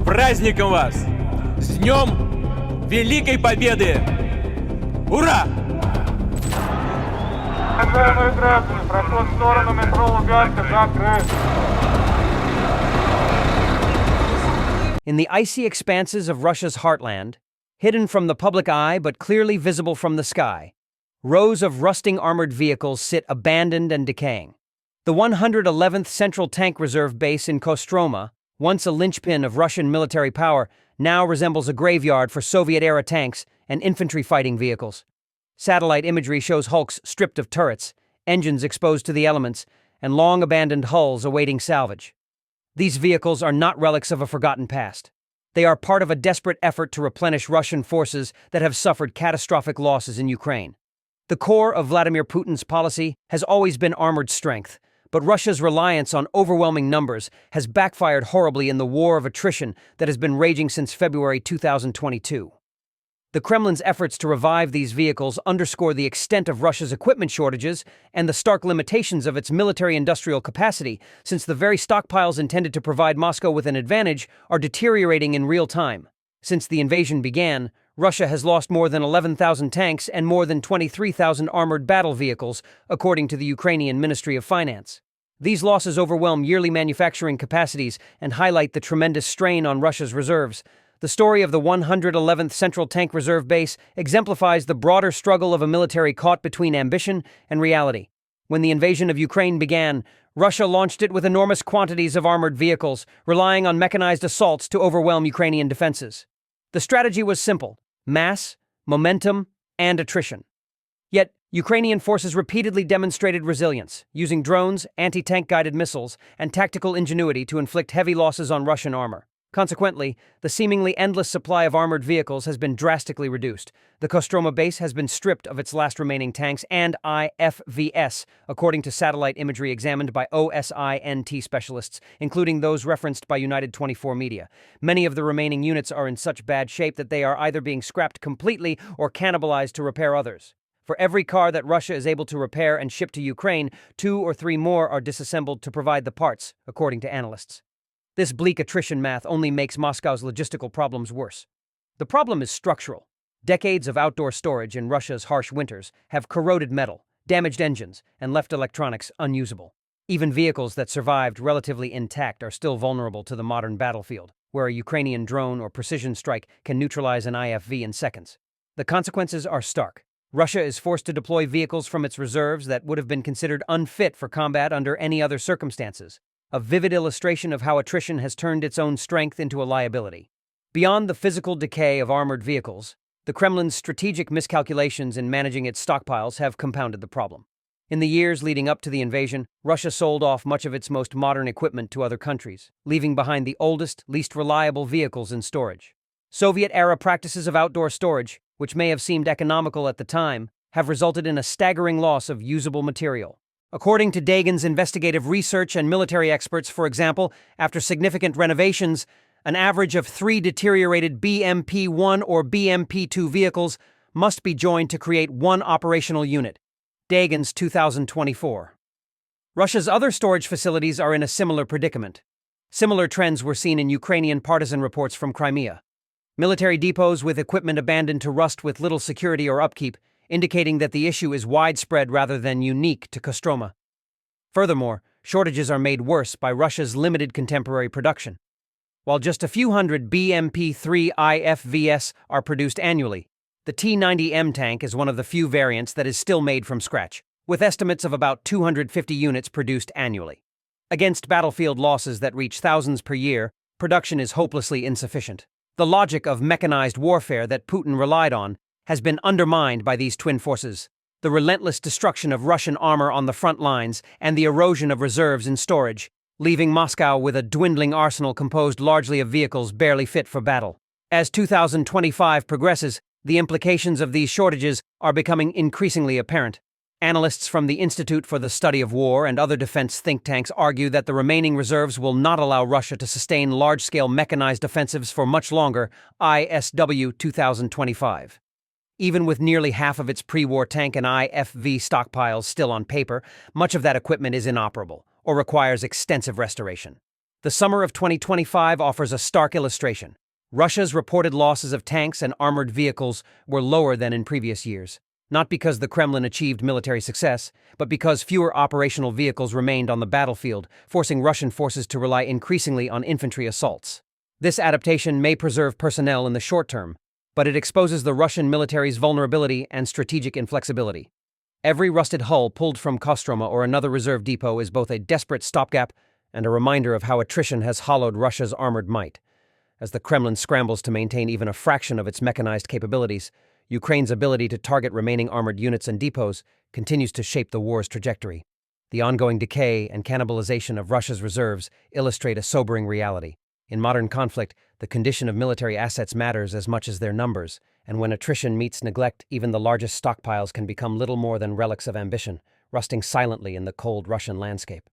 праздником вас! С Днем Великой Победы! Ура! Уважаемые граждане, проход в сторону метро Луганска закрыт. In the icy expanses of Russia's heartland, hidden from the public eye but clearly visible from the sky, rows of rusting armored vehicles sit abandoned and decaying. The 111th Central Tank Reserve Base in Kostroma, once a linchpin of Russian military power, now resembles a graveyard for Soviet-era tanks and infantry fighting vehicles. Satellite imagery shows hulks stripped of turrets, engines exposed to the elements, and long-abandoned hulls awaiting salvage. These vehicles are not relics of a forgotten past. They are part of a desperate effort to replenish Russian forces that have suffered catastrophic losses in Ukraine. The core of Vladimir Putin's policy has always been armored strength, but Russia's reliance on overwhelming numbers has backfired horribly in the war of attrition that has been raging since February 2022. The Kremlin's efforts to revive these vehicles underscore the extent of Russia's equipment shortages and the stark limitations of its military-industrial capacity, since the very stockpiles intended to provide Moscow with an advantage are deteriorating in real time. Since the invasion began, Russia has lost more than 11,000 tanks and more than 23,000 armored battle vehicles, according to the Ukrainian Ministry of Finance. These losses overwhelm yearly manufacturing capacities and highlight the tremendous strain on Russia's reserves. The story of the 111th Central Tank Reserve Base exemplifies the broader struggle of a military caught between ambition and reality. When the invasion of Ukraine began, Russia launched it with enormous quantities of armored vehicles, relying on mechanized assaults to overwhelm Ukrainian defenses. The strategy was simple: mass, momentum, and attrition. Yet, Ukrainian forces repeatedly demonstrated resilience, using drones, anti-tank guided missiles, and tactical ingenuity to inflict heavy losses on Russian armor. Consequently, the seemingly endless supply of armored vehicles has been drastically reduced. The Kostroma base has been stripped of its last remaining tanks and IFVs, according to satellite imagery examined by OSINT specialists, including those referenced by United 24 media. Many of the remaining units are in such bad shape that they are either being scrapped completely or cannibalized to repair others. For every car that Russia is able to repair and ship to Ukraine, 2 or 3 more are disassembled to provide the parts, according to analysts. This bleak attrition math only makes Moscow's logistical problems worse. The problem is structural. Decades of outdoor storage in Russia's harsh winters have corroded metal, damaged engines, and left electronics unusable. Even vehicles that survived relatively intact are still vulnerable to the modern battlefield, where a Ukrainian drone or precision strike can neutralize an IFV in seconds. The consequences are stark. Russia is forced to deploy vehicles from its reserves that would have been considered unfit for combat under any other circumstances. A vivid illustration of how attrition has turned its own strength into a liability. Beyond the physical decay of armored vehicles, the Kremlin's strategic miscalculations in managing its stockpiles have compounded the problem. In the years leading up to the invasion, Russia sold off much of its most modern equipment to other countries, leaving behind the oldest, least reliable vehicles in storage. Soviet-era practices of outdoor storage, which may have seemed economical at the time, have resulted in a staggering loss of usable material. According to Dagan's investigative research and military experts, for example, after significant renovations, an average of 3 deteriorated BMP-1 or BMP-2 vehicles must be joined to create one operational unit. Dagan's 2024. Russia's other storage facilities are in a similar predicament. Similar trends were seen in Ukrainian partisan reports from Crimea. Military depots with equipment abandoned to rust with little security or upkeep, indicating that the issue is widespread rather than unique to Kostroma. Furthermore, shortages are made worse by Russia's limited contemporary production. While just a few hundred BMP-3 IFVs are produced annually, the T-90M tank is one of the few variants that is still made from scratch, with estimates of about 250 units produced annually. Against battlefield losses that reach thousands per year, production is hopelessly insufficient. The logic of mechanized warfare that Putin relied on has been undermined by these twin forces: the relentless destruction of Russian armor on the front lines and the erosion of reserves in storage, leaving Moscow with a dwindling arsenal composed largely of vehicles barely fit for battle. As 2025 progresses, the implications of these shortages are becoming increasingly apparent. Analysts from the Institute for the Study of War and other defense think tanks argue that the remaining reserves will not allow Russia to sustain large-scale mechanized offensives for much longer, ISW 2025. Even with nearly half of its pre-war tank and IFV stockpiles still on paper, much of that equipment is inoperable or requires extensive restoration. The summer of 2025 offers a stark illustration. Russia's reported losses of tanks and armored vehicles were lower than in previous years, not because the Kremlin achieved military success, but because fewer operational vehicles remained on the battlefield, forcing Russian forces to rely increasingly on infantry assaults. This adaptation may preserve personnel in the short term, but it exposes the Russian military's vulnerability and strategic inflexibility. Every rusted hull pulled from Kostroma or another reserve depot is both a desperate stopgap and a reminder of how attrition has hollowed Russia's armored might. As the Kremlin scrambles to maintain even a fraction of its mechanized capabilities, Ukraine's ability to target remaining armored units and depots continues to shape the war's trajectory. The ongoing decay and cannibalization of Russia's reserves illustrate a sobering reality. In modern conflict, the condition of military assets matters as much as their numbers, and when attrition meets neglect, even the largest stockpiles can become little more than relics of ambition, rusting silently in the cold Russian landscape.